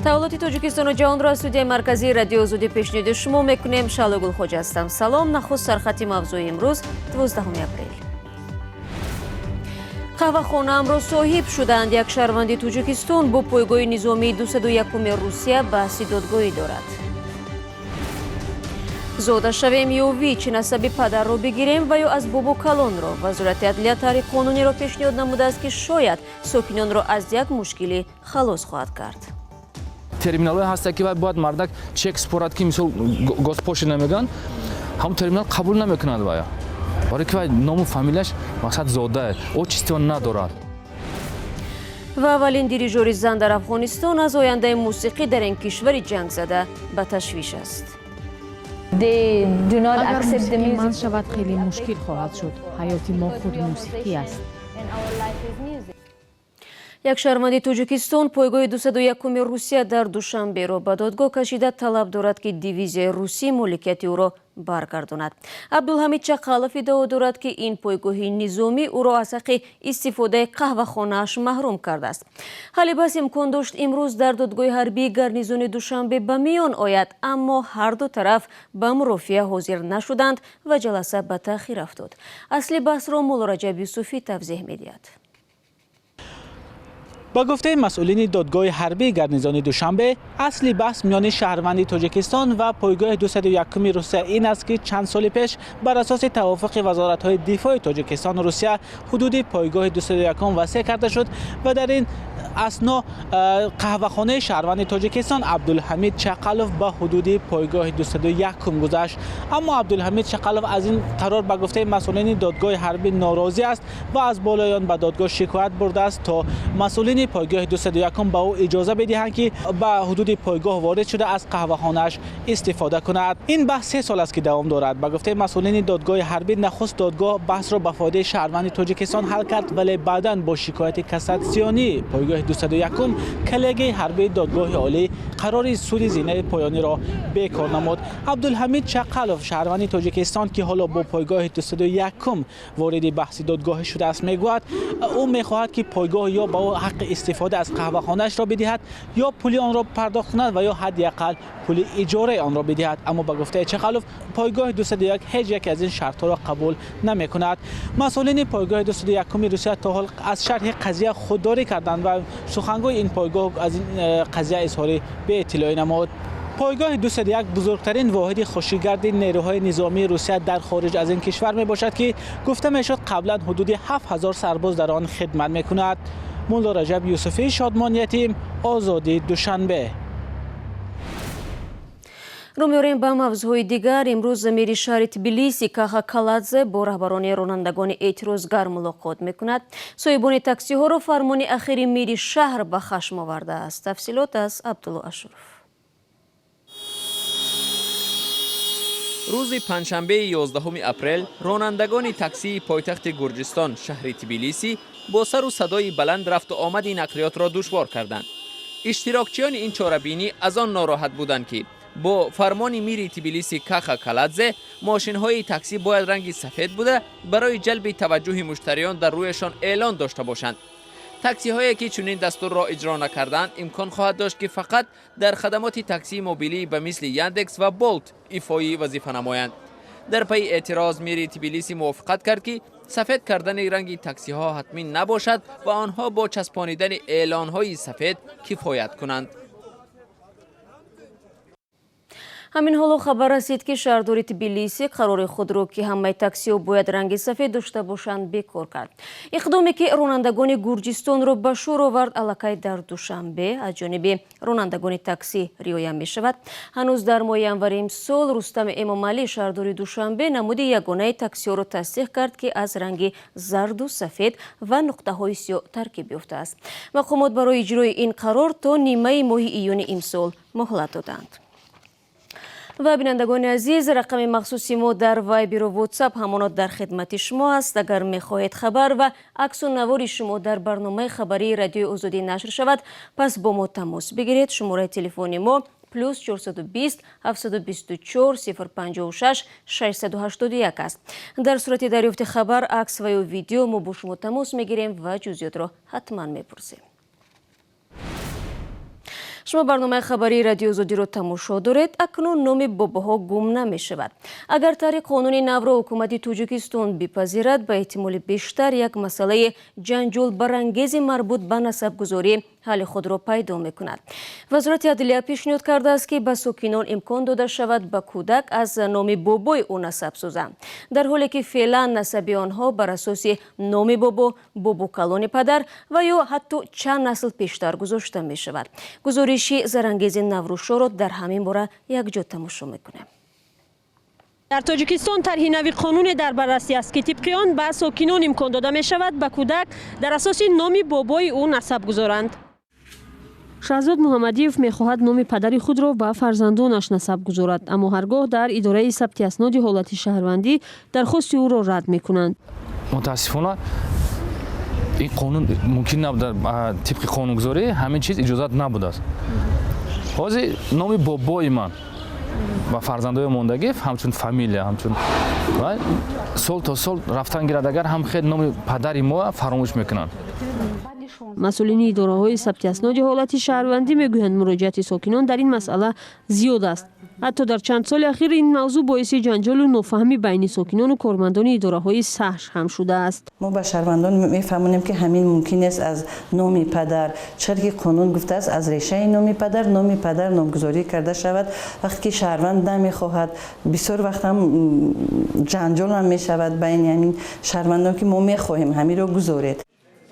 тавлоти тоҷикистону ҷаҳонро аз студияи марказии радио Озодӣ пешниҳоди шумо мекунем. Шалогул хоҷа ҳастам. Салом. Нахуст сархати мавзӯи имрӯз 12 апрел. қаҳвахонаамро соҳиб шуданд. Як шаҳрванди Тоҷикистон бо пойгоҳи низомии 201 Русия баҳси додгоҳӣ дорад. зода шавем ё ви чӣ насаби падарро бигирем ва ё аз бобу калонро. Вазорати адлия таҳрири қонунеро пешниҳод намудааст, ки шояд сокинонро аз як мушкилӣ халос хоҳад кард. терминалҳое ҳаста ки бояд мардак чек спорад ки мисол газпоши намеган ҳамун терминал қабул намекунад вая барои ки вай ному фамилияш мақсад зодае отчество надорад. ва аввалин дирижёри зан дар Афғонистон аз ояндаи мусиқӣ дар ин кишвари ҷангзада ба ташвиш аст. агар мусиқӣ манъ шавад хеле мушкил хоҳад шуд. ҳаёти мо худ мусиқӣ аст. Як шаҳрванди Тоҷикистон пойгоҳи 201 Русия дар Душанберо ба додгоҳ кашида талаб дорад, ки дивизияи русӣ моликияти ӯро баргардонад. Абдулҳамид Чақалов иддао дорад, ки ин пойгоҳи низомӣ ӯро аз ҳаққи истифодаи қаҳвахонааш маҳрум кардааст. ҳалли баҳс имкон дошт имрӯз дар додгоҳи ҳарбии гарнизони Душанбе ба миён ояд, аммо ҳар ду тараф ба мурофиа ҳозир нашуданд ва ҷаласа ба таъхир афтод. Асли баҳсро Муллораҷаб Юсуфӣ тавзеҳ медиҳад. با گفته مسئولین دادگاه حربی گارنیزون دوشنبه، اصلی بحث میان شهروندی تاجیکستان و پایگاه 201 روسیه این است که چند سال پیش بر اساس توافق وزارت‌های دفاع تاجیکستان و روسیه حدود پایگاه 201 وسیع کرده شد و در این اسنا قهوه‌خانه شهروند تاجیکستان عبدالحمید چقالوف با حدود پایگاه 201 گذشت. اما عبدالحمید چقالوف از این قرار به گفته مسئولین دادگاه حربی ناراضی است و از بالایان به دادگاه شکایت برده است تا مسئولین پایگاه 201 به او اجازه بدهند که به حدود پایگاه وارد شده از قهوه‌خانه‌اش استفاده کند. این بحث 3 سال است که دوام دارد. به گفته مسئولین دادگاه حربی نخست دادگاه بحث را به فایده شهروند تاجیکستان حل کرد، ولی بعداً با شکایت کاساسیونی پایگاه 201 کلیگه حربی دادگاه عالی قرار سود زینه پایانی را بیکار نمود. عبدالحمید چقالوف شهروند تاجیکستان که حالا با پایگاه 201 وارد بحث دادگاه شده است میگوید او میخواهد که پایگاه یا با او حق استفاده از قهوه‌خانه‌اش را بدهد یا پول آن را پرداخت کند و یا حداقل پول اجاره آن را بدهد. اما به گفته چقالوف پایگاه 201 هیچ یک از این شرط‌ها را قبول نمی‌کند. مسئولین پایگاه 201 روسیه تا حال از شرح قضیه خودداری کردند و سخنگوی این پایگاه از این قضیه اظهار به اطلاعی نمود. پایگاه 201 بزرگترین واحد خوشیگرد نیروهای نظامی روسیه در خارج از این کشور می باشد که گفته می شد قبلا حدود 7000 سرباز در آن خدمت می کند. مولارجب یوسفی، شادمان یتیم، آزادی، دوشنبه. رو می‌آوریم ба мавзӯи дигар. имрӯз замири шаҳри Тбилиси Каха Каладзе бо раҳбарони ронандагони эътирозгар мулоқот мекунад. соҳибони таксиҳоро фармони ахири мири шаҳр ба хашм овардааст. тафсилот аз Абдулло Ашуров. рӯзи панҷшанбеи 11 апрел ронандагони таксии пойтахти Гурҷистон шаҳри Тбилисӣ бо сару садои баланд рафту омади нақлиётро душвор карданд. иштирокчиёни ин чорабинӣ аз он нороҳат буданд, ки бо фармони мири Тбилиси Каха Каладзе мошинҳои таксӣ бояд ранги сафед буда барои ҷалби таваҷҷӯҳи муштариён дар рӯяшон эълон дошта бошанд. таксиҳое ки чунин дастурро иҷро накарданд имкон хоҳад дошт, ки фақат дар хадамоти таксии мобилӣ ба мисли Яндекс ва Болт ифоӣ вазифа намоянд. дар пайи эътироз мири Тбилисӣ мувофиқат кард, ки сафед кардани ранги таксиҳо ҳатмӣ набошад ва онҳо бо часпонидани эълонҳои сафед кифоят кунанд. ҳамин ҳоло хабар расид, ки шаҳрдори Тбилисӣ қарори худро, ки ҳамаи таксиҳо бояд ранги сафед дошта бошанд, бекор кард. иқдоме, ки ронандагони Гурҷистонро ба шӯр овард, аллакай дар Душанбе аз ҷониби ронандагони таксӣ риоя мешавад. ҳанӯз дар моҳи январи имсол Рустам Эмомалӣ шаҳрдори Душанбе намуди ягонаи таксиҳоро тасдиқ кард, ки аз ранги зарду сафед ва нуқтаҳои сиёҳ таркиб ёфтааст. мақомот барои иҷрои ин қарор то нимаи моҳи июни имсол моҳлат доданд. ва бинандагони азиз, рақами махсуси мо дар вайберу вотсап ҳамонот дар хидмати шумо аст. агар мехоҳед хабар ва аксу навори шумо дар барномаи хабарии радиои Озодӣ нашр шавад, пас бо мо тамос бигиред. шумораи телефони мо +420 724 056 681 аст. дар сурати дарёфти хабар, акс ва ё видео мо бо шумо тамос мегирем ва ҷузъиётро ҳатман мепурсем. شما برنامه خبری رادیو آزادی رو تماشا دارید. اکنون نام باباها گم نمی شود. اگر طریق قانون نو را حکومت تاجیکستان بپذیرد، به احتمال بیشتر یک مسئله جنجال برانگیز مربوط به نسب‌گذاری حل خود را پیدا می کند. وزارت عدلیه پیشنهاد کرده است که به ساکنان امکان داده شود به کودک از نام بابای او نسب سازند، در حالی که فعلا نسب آنها بر اساس نام بابا کلان پدر و یا حتی چند نسل پیشتر گذاشته می شود. گزارشی زرانگیز نوروشا را در همین باره یک جا تماشا میکنیم. در تاجیکستان طرح نوی قانون در بررسی است که طبق آن به ساکنان امکان داده می شود به کودک در اساس نام بابای او نسب گذارند. شهزاد محمدیف می‌خواهد نام پدر خود را به فرزندانش نسب گذارد، اما هرگاه در اداره ثبت اسناد حالت شهروندی درخواست او را رد می‌کنند. متاسفانه این قانون ممکن نبوده، طبق قانونگذاری همین چیز اجازت نبوده است. حاضر نام بابای من و فرزندای موندگی همچون فامیلیا همچون سال تا سال رفتن گیرد، اگر هم خیلی نام پدری ما فراموش میکنند. مسئولین اداره‌های ثبت اسناد حالت شهروندی میگویند مراجعت ساکنان در این مسئله زیاد است. حتی در چند سال اخیر این موضوع باعث جنجال و نفهمی بین ساکنان و کارمندان اداره‌های سهش هم شده است. ما به شهروندان میفهمونیم که همین ممکن است از نام پدر، چرا که قانون گفته است از ریشه نام پدر نامگذاری کرده شود. وقتی که شهروند نمیخواهد، بسیار وقت هم جنجال هم میشود بین همین شهروندان که ما میخواهیم همین را گذارید.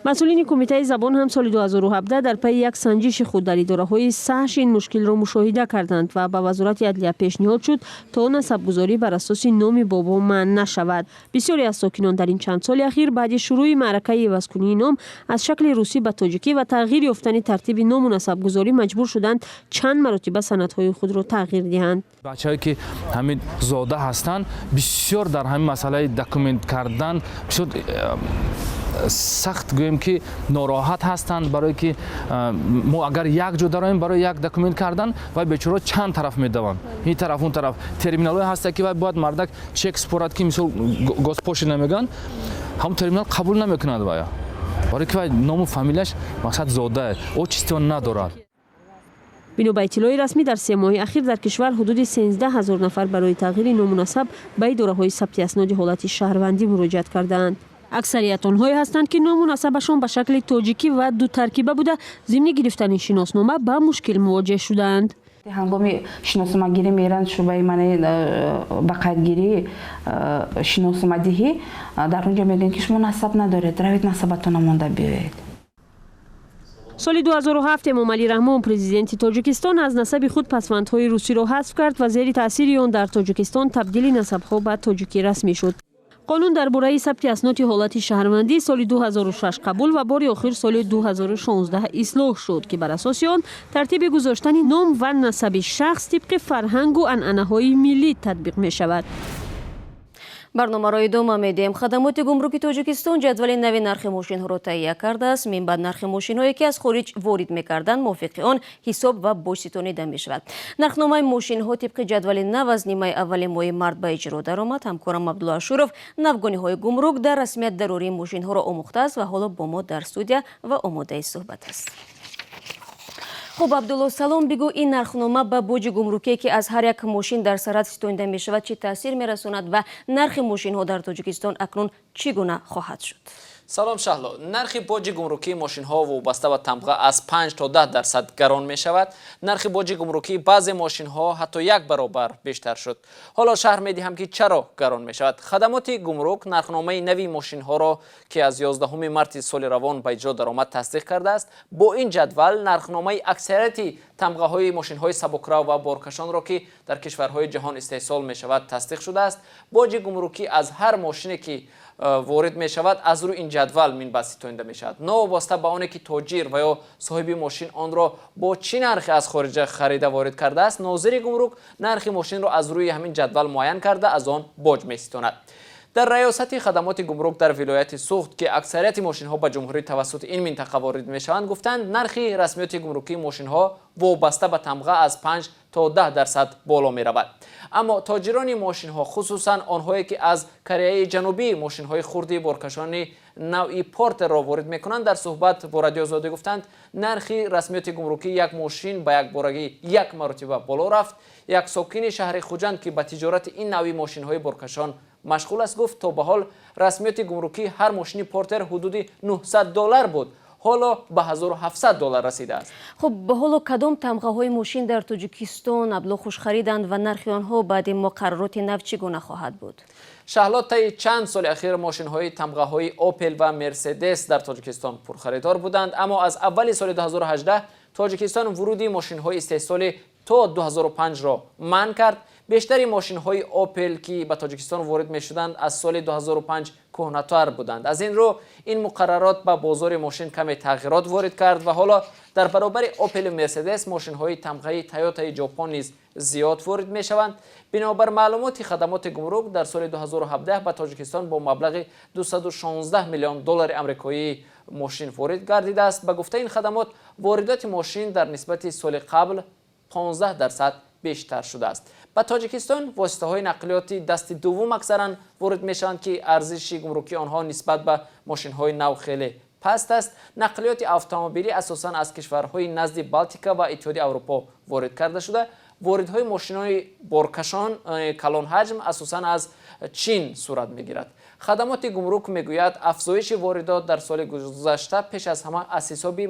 مسئولین کمیته زبان هم سال 2017 در پی یک سنجش خود در اداره‌های سهش این مشکل را مشاهده کردند و به وزارت عدلیه پیشنهاد شد تا نسب‌گذاری بر اساس نام بابا منع نشود. بسیاری از ساکنان در این چند سال اخیر بعد شروع معرکه عوض‌کنی نام از شکل روسی به تاجیکی و تغییر یافتن ترتیب نام و نسب‌گذاری مجبور شدند چند مرتبه سندهای خود را تغییر دهند. بچه‌ای که همین زاده هستند بسیار در همین مسئله داکومنت کردن بسیار سخت گویم که ناراحت هستند، برای که ما اگر یک جا داریم برای یک داکومنت کردن و بیچاره چند طرف میدوند، این طرف اون طرف ترمینال هست که باید مردک چک سپورت که مثل گازپوش نمیگن هم ترمینال قبول نمیکند باید، برای که نام و فامیلش مقصد زاده او چیزی ندارد. بنا به اطلاع رسمی در 3 ماه اخیر در کشور حدود 13000 نفر برای تغییر نام و نسب به اداره‌های ثبت اسناد حالت شهروندی مراجعت کردند. اکثریت آنهایی هستند که نام و نسبشان به شکل تاجیکی و دو ترکیبه بوده، ضمن گرفتن شناسنامه با مشکل مواجه شدند. هنگام شناسنامه گیری میرند شعبه من به قیدگیری شناسنامه دهی، در اونجا میگن که شما نسب ندارید، روید نسبتون مونده بیایید. سال 2007 امام علی رحمان پرزیدنت تاجیکستان از نسب خود پسوندهای روسی را حذف کرد و زیر تاثیر آن در تاجیکستان تبدیل نسب‌ها به تاجیکی رسمی شد. قانون درباره ثبت اسناد حالت شهروندی سال 2006 قبول و بار آخر سال 2016 اصلاح شد که بر اساس آن ترتیب گذاشتن نام و نسب شخص طبق فرهنگ و عنعنه‌های ملی تطبیق می شود. برنامه را ادامه میدیم. خدمات گمرکی تاجیکستان جدول نوی نرخ ماشین ها را تهیه کرده است. من بعد نرخ ماشین هایی که از خارج وارد میکردند موافق آن حساب و باج ستانیده می شود. نرخنامه ماشین ها طبق جدول نو از نیمه اول ماه مارس به اجرا درآمد. همکارم عبدالله اشورов نوگانی های گمرک در رسمیت ضروری ماشین ها را آموخته است و حالا با ما در استودیو و آماده صحبت است. خب عبدالله سلام، بگو این نرخنامه به بوج گمرکی که از هر یک ماشین در سرعت ستانیده می شود چه تاثیر می رساند و نرخ ماشین ها در تاجیکستان اکنون چگونه خواهد شد؟ سلام شهلا، نرخ باج گمرکی ماشین ها وابسته به تمغه از 5 تا 10% گران می شود. نرخ باج گمرکی بعضی ماشین ها حتی 1 برابر بیشتر شد. حالا شرح می دهم که چرا گران می شود. خدمات گمرک نرخنامه نوی ماشین ها را که از 11 مارس سال روان به اجرا درآمد تصدیق کرده است. با این جدول نرخنامه اکثریت تمغه های ماشین های سبکرو و بارکشان را که در کشورهای جهان استحصال می شود تصدیق شده است. باج گمرکی از هر ماشینی که وارد می شود از روی این جدول منبعث ستانیده می شود. نوابسته به آنکه تاجر و یا صاحب ماشین آن را با چه نرخی از خارج خریده وارد کرده است، ناظر گمرک نرخ ماشین را از روی همین جدول معین کرده از آن باج می ستاند. در ریاست خدمات گمرک در ولایت سوخت که اکثریت ماشین ها به جمهوری توسط این منطقه وارد می شوند گفتند نرخ رسمیت گمرکی ماشین ها وابسته به تمغه از 5 تا 10% بالا می رود. اما تاجران ماشین ها خصوصا آنهایی که از کره جنوبی ماشین های خرد بارکشان نوعی پورتر را وارد میکنند در صحبت با رادیو آزادی گفتند نرخ رسمیت گمرکی یک ماشین با یک بارگی 1 مرتبه بالا رفت. یک ساکن شهر خوجند که به تجارت این نوعی ماشین های بارکشان مشغول است گفت تا به حال رسمیت گمرکی هر ماشین پورتر حدود $900 بود، حالا به $1700 رسیده است. خب به حالا کدام تمغه‌های ماشین در تاجیکستان ابلاغ خوش خریدند و نرخ آنها بعد مقررات نو چگونه خواهد بود؟ شهلا طی چند سال اخیر ماشین‌های تمغه‌های اوپل و مرسدس در تاجیکستان پرخریدار بودند، اما از اول سال 2018 تاجیکستان ورودی ماشین‌های استحصالی تا 2005 را منع کرد. بیشتری ماشین‌های اوپل که به تاجیکستان وارد می‌شدند از سال 2005 کهنه‌تر بودند. از این رو این مقررات به بازار ماشین کمی تغییرات وارد کرد و حالا در برابر اوپل و مرسدس ماشین‌های تمغه تویوتا ژاپن نیز زیاد وارد می‌شوند. بنابر معلومات خدمات گمرک در سال 2017 به تاجیکستان با مبلغ $216 میلیون آمریکایی ماشین وارد گردیده است. به گفته این خدمات واردات ماشین در نسبت سال قبل 15% بیشتر شده است. به تاجیکستان واسطه‌های نقلیاتی دست دوم اکثرا وارد میشوند که ارزش گمرکی آنها نسبت به ماشین‌های نو خیلی پست است. نقلیات اتومبیلی اساساً از کشورهای نزد بالتیکا و اتحادیه اروپا وارد کرده شده. واردهای ماشین‌های بارکشان کلان حجم اساساً از چین صورت می‌گیرد. خدمات گمرک میگوید افزایش واردات در سال گذشته پیش از همه از حساب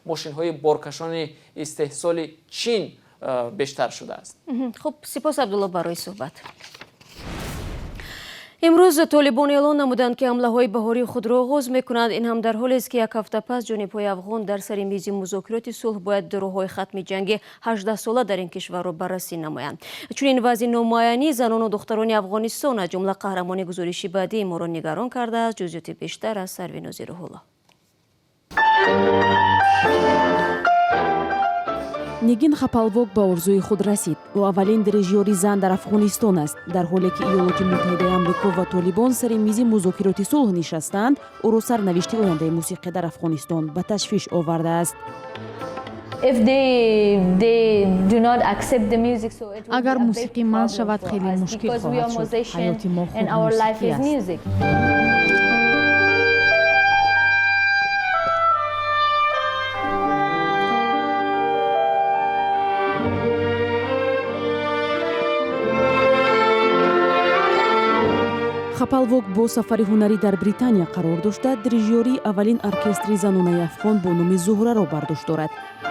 ماشین‌های بارکشان استحصال چین بیشتر شده است. خب سپاس عبدالله برای صحبت. امروز طالبان اعلان نمودند که حمله‌های بهاری خود را آغاز می‌کنند. این هم در حالی است که یک هفته پس جانب‌های افغان در سر میز مذاکرات صلح باید دروهای ختم جنگ 18 ساله در این کشور را بررسی نمایند. چون این وضع نامعینی زنان و دختران افغانستان از جمله قهرمان گزارشی بعدی ما را نگران کرده است. جزئیات بیشتر از سرویناز روح‌الله. нигин хапалвок ба орзуи худ расид. ӯ аввалин дирижёри зан дар афғонистон аст. дар ҳоле ки иёлоти муттаҳидаи амрико ва толибон сари мизи музокироти сулҳ нишастанд, ӯро сарнавишти ояндаи мусиқӣ дар афғонистон ба ташвиш овардааст. агар мусиқӣ манъ шавад хеле мушкил хоҳад шуд. ҳаёти мо худ мусиқӣ аст. хапалвок бо сафари ҳунарӣ дар британия қарор дошта дирижёрии аввалин оркестри занонаи афғон бо номи зуҳраро бардошт дорад.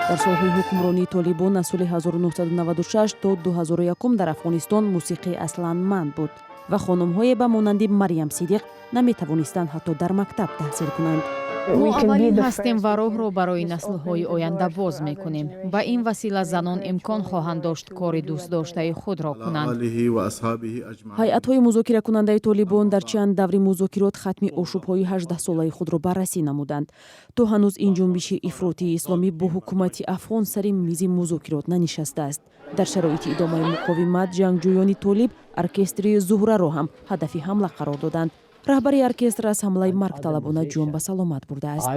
дар солҳои ҳукмронии толибон аз соли 1996 то 2001 дар афғонистон мусиқӣ аслан манъ буд ва хонумҳое ба монанди марьям сидиқ наметавонистанд ҳатто дар мактаб таҳсил кунанд. мо аввалин ҳастем ва роҳро барои наслҳои оянда боз мекунем. ба ин васила занон имкон хоҳанд дошт кори дӯстдоштаи худро кунанд. ҳайатҳои музокиракунандаи толибон дар чанд даври музокирот хатми ошӯбҳои 18-солаи худро баррасӣ намуданд. то ҳанӯз ин ҷунбиши ифротии исломӣ бо ҳукумати афғон сари мизи музокирот нанишастааст. дар шароити идомаи муқовимат ҷангҷӯёни толиб оркестри зуҳраро ҳам ҳадафи ҳамла қарор доданд. раҳбари оркестр аз ҳамлаи маргталабона ҷон ба саломат бурдааст.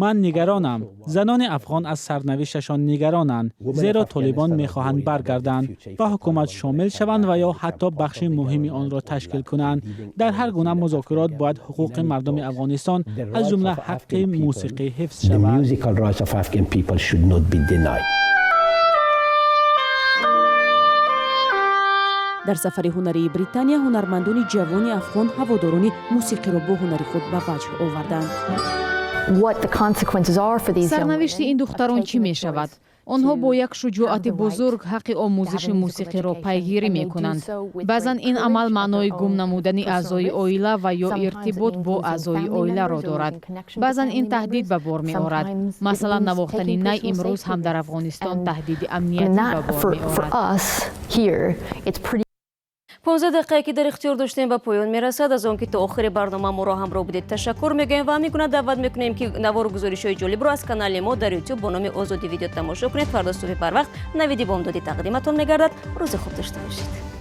من нигаронам. занони афғон аз сарнавишташон нигаронанд, зеро толибон мехоҳанд баргарданд ва ҳукумат шомил шаванд ва ё ҳатто бахши муҳими онро ташкил кунанд. дар ҳар гуна музокирот бояд ҳуқуқи мардуми афғонистон аз ҷумла ҳаққи мусиқӣ ҳифз шавад. дар сафари ҳунарии британия ҳунармандони ҷавони афғон ҳаводорони мусиқиро бо ҳунари худ ба ваҷҳ оварданд. сарнавишти ин духтарон чӣ мешавад? онҳо бо як шуҷоати бузург ҳаққи омӯзиши мусиқиро пайгирӣ мекунанд. баъзан ин амал маънои гум намудани аъзои оила ва ё иртибот бо аъзои оиларо дорад. баъзан ин таҳдид ба бор меорад. масалан навохтани най имрӯз ҳам дар афғонистон таҳдиди амниятӣ ба бор меорад. 15 دقیقه که در اختیار داشتیم به پایان میرسد. از آن که تا آخر برنامه ما را همراه بودید تشکر میگویم و همین دعوت میکنیم که نوار و گزارش‌های جالب رو از کانال ما در یوتیوب با نام آزادی ویدیو تماشا کنید. فردا صبح پر وقت نویدی بامدادی تقدیمتان میگردد. روز خوب داشته باشید.